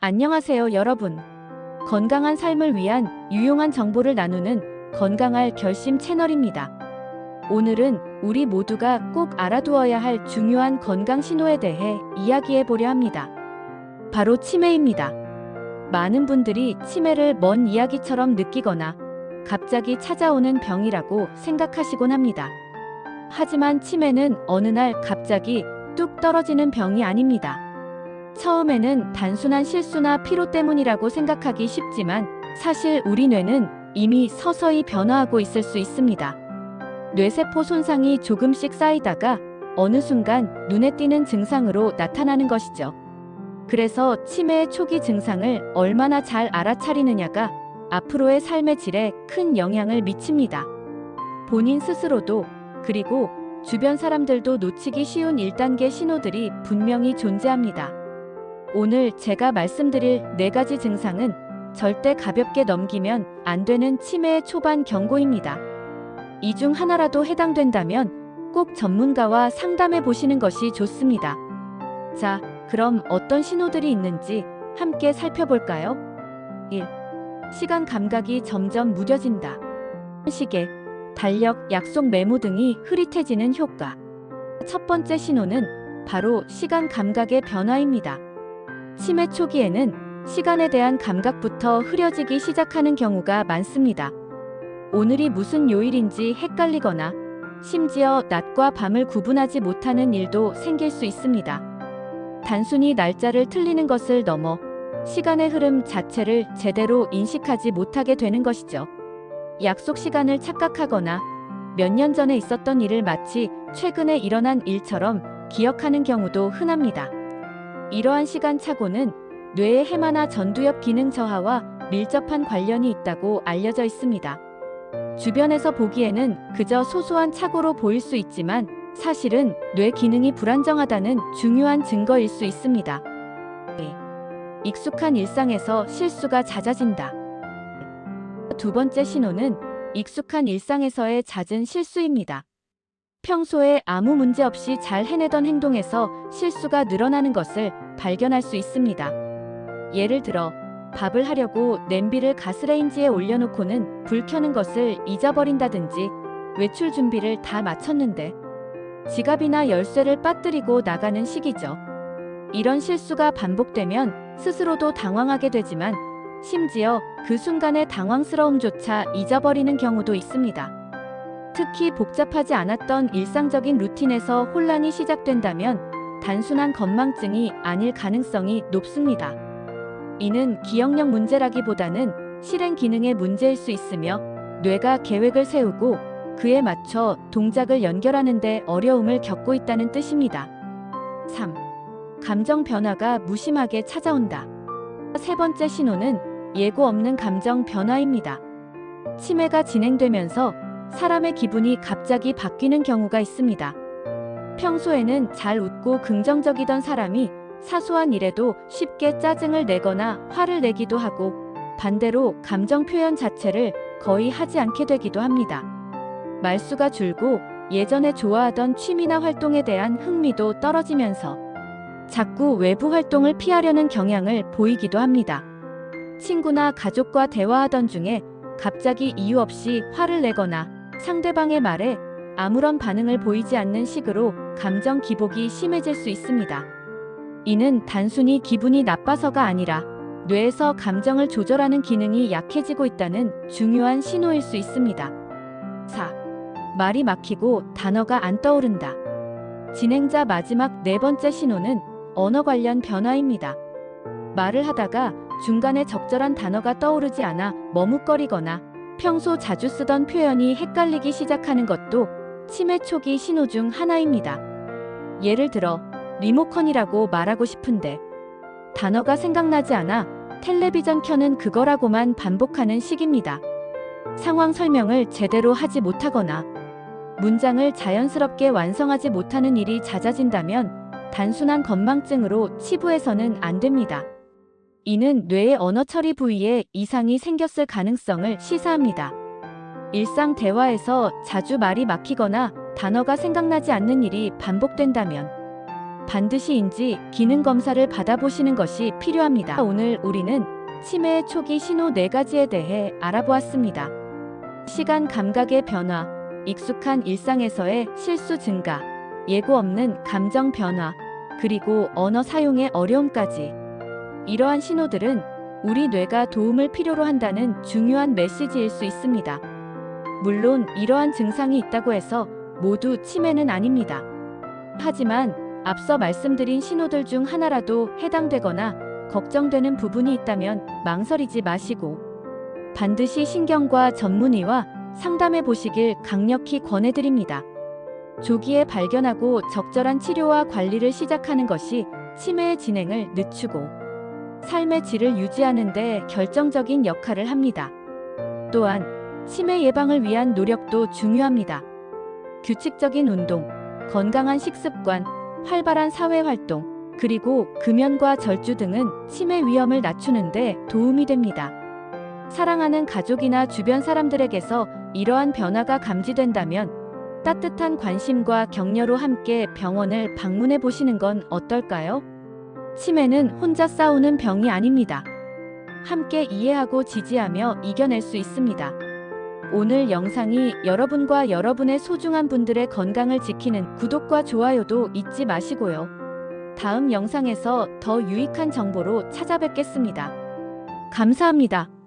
안녕하세요, 여러분. 건강한 삶을 위한 유용한 정보를 나누는 건강할 결심 채널입니다. 오늘은 우리 모두가 꼭 알아두어야 할 중요한 건강 신호에 대해 이야기해 보려 합니다. 바로 치매입니다. 많은 분들이 치매를 먼 이야기처럼 느끼거나 갑자기 찾아오는 병이라고 생각하시곤 합니다. 하지만 치매는 어느 날 갑자기 뚝 떨어지는 병이 아닙니다. 처음에는 단순한 실수나 피로 때문이라고 생각하기 쉽지만 사실 우리 뇌는 이미 서서히 변화하고 있을 수 있습니다. 뇌세포 손상이 조금씩 쌓이다가 어느 순간 눈에 띄는 증상으로 나타나는 것이죠. 그래서 치매의 초기 증상을 얼마나 잘 알아차리느냐가 앞으로의 삶의 질에 큰 영향을 미칩니다. 본인 스스로도 그리고 주변 사람들도 놓치기 쉬운 1단계 신호들이 분명히 존재합니다. 오늘 제가 말씀드릴 4가지 증상은 절대 가볍게 넘기면 안 되는 치매의 초반 경고입니다. 이 중 하나라도 해당된다면 꼭 전문가와 상담해 보시는 것이 좋습니다. 자, 그럼 어떤 신호들이 있는지 함께 살펴볼까요? 1. 시간 감각이 점점 무뎌진다. 시계, 달력, 약속 메모 등이 흐릿해지는 효과. 첫 번째 신호는 바로 시간 감각의 변화입니다. 치매 초기에는 시간에 대한 감각부터 흐려지기 시작하는 경우가 많습니다. 오늘이 무슨 요일인지 헷갈리거나 심지어 낮과 밤을 구분하지 못하는 일도 생길 수 있습니다. 단순히 날짜를 틀리는 것을 넘어 시간의 흐름 자체를 제대로 인식하지 못하게 되는 것이죠. 약속 시간을 착각하거나 몇 년 전에 있었던 일을 마치 최근에 일어난 일처럼 기억하는 경우도 흔합니다. 이러한 시간착오는 뇌의 해마나 전두엽 기능 저하와 밀접한 관련이 있다고 알려져 있습니다. 주변에서 보기에는 그저 소소한 착오로 보일 수 있지만 사실은 뇌 기능이 불안정하다는 중요한 증거일 수 있습니다. 익숙한 일상에서 실수가 잦아진다. 두 번째 신호는 익숙한 일상에서의 잦은 실수입니다. 평소에 아무 문제 없이 잘 해내던 행동에서 실수가 늘어나는 것을 발견할 수 있습니다. 예를 들어 밥을 하려고 냄비를 가스레인지에 올려놓고는 불 켜는 것을 잊어버린다든지 외출 준비를 다 마쳤는데 지갑이나 열쇠를 빠뜨리고 나가는 식이죠. 이런 실수가 반복되면 스스로도 당황하게 되지만 심지어 그 순간의 당황스러움조차 잊어버리는 경우도 있습니다. 특히 복잡하지 않았던 일상적인 루틴에서 혼란이 시작된다면 단순한 건망증이 아닐 가능성이 높습니다. 이는 기억력 문제라기보다는 실행 기능의 문제일 수 있으며 뇌가 계획을 세우고 그에 맞춰 동작을 연결하는 데 어려움을 겪고 있다는 뜻입니다. 3. 감정 변화가 무심하게 찾아온다. 세 번째 신호는 예고 없는 감정 변화입니다. 치매가 진행되면서 사람의 기분이 갑자기 바뀌는 경우가 있습니다. 평소에는 잘 웃고 긍정적이던 사람이 사소한 일에도 쉽게 짜증을 내거나 화를 내기도 하고 반대로 감정 표현 자체를 거의 하지 않게 되기도 합니다. 말수가 줄고 예전에 좋아하던 취미나 활동에 대한 흥미도 떨어지면서 자꾸 외부 활동을 피하려는 경향을 보이기도 합니다. 친구나 가족과 대화하던 중에 갑자기 이유 없이 화를 내거나 상대방의 말에 아무런 반응을 보이지 않는 식으로 감정 기복이 심해질 수 있습니다. 이는 단순히 기분이 나빠서가 아니라 뇌에서 감정을 조절하는 기능이 약해지고 있다는 중요한 신호일 수 있습니다. 4. 말이 막히고 단어가 안 떠오른다. 진행자 마지막 4번째 신호는 언어 관련 변화입니다. 말을 하다가 중간에 적절한 단어가 떠오르지 않아 머뭇거리거나 평소 자주 쓰던 표현이 헷갈리기 시작하는 것도 치매 초기 신호 중 하나입니다. 예를 들어 리모컨이라고 말하고 싶은데 단어가 생각나지 않아 텔레비전 켜는 그거라고만 반복하는 식입니다. 상황 설명을 제대로 하지 못하거나 문장을 자연스럽게 완성하지 못하는 일이 잦아진다면 단순한 건망증으로 치부해서는 안 됩니다. 이는 뇌의 언어 처리 부위에 이상이 생겼을 가능성을 시사합니다. 일상 대화에서 자주 말이 막히거나 단어가 생각나지 않는 일이 반복된다면 반드시 인지 기능 검사를 받아보시는 것이 필요합니다. 오늘 우리는 치매의 초기 신호 4가지에 대해 알아보았습니다. 시간 감각의 변화, 익숙한 일상에서의 실수 증가, 예고 없는 감정 변화, 그리고 언어 사용의 어려움까지. 이러한 신호들은 우리 뇌가 도움을 필요로 한다는 중요한 메시지일 수 있습니다. 물론 이러한 증상이 있다고 해서 모두 치매는 아닙니다. 하지만 앞서 말씀드린 신호들 중 하나라도 해당되거나 걱정되는 부분이 있다면 망설이지 마시고 반드시 신경과 전문의와 상담해 보시길 강력히 권해드립니다. 조기에 발견하고 적절한 치료와 관리를 시작하는 것이 치매의 진행을 늦추고 삶의 질을 유지하는 데 결정적인 역할을 합니다. 또한 치매 예방을 위한 노력도 중요합니다. 규칙적인 운동, 건강한 식습관, 활발한 사회활동, 그리고 금연과 절주 등은 치매 위험을 낮추는 데 도움이 됩니다. 사랑하는 가족이나 주변 사람들에게서 이러한 변화가 감지된다면 따뜻한 관심과 격려로 함께 병원을 방문해 보시는 건 어떨까요? 치매는 혼자 싸우는 병이 아닙니다. 함께 이해하고 지지하며 이겨낼 수 있습니다. 오늘 영상이 여러분과 여러분의 소중한 분들의 건강을 지키는 구독과 좋아요도 잊지 마시고요. 다음 영상에서 더 유익한 정보로 찾아뵙겠습니다. 감사합니다.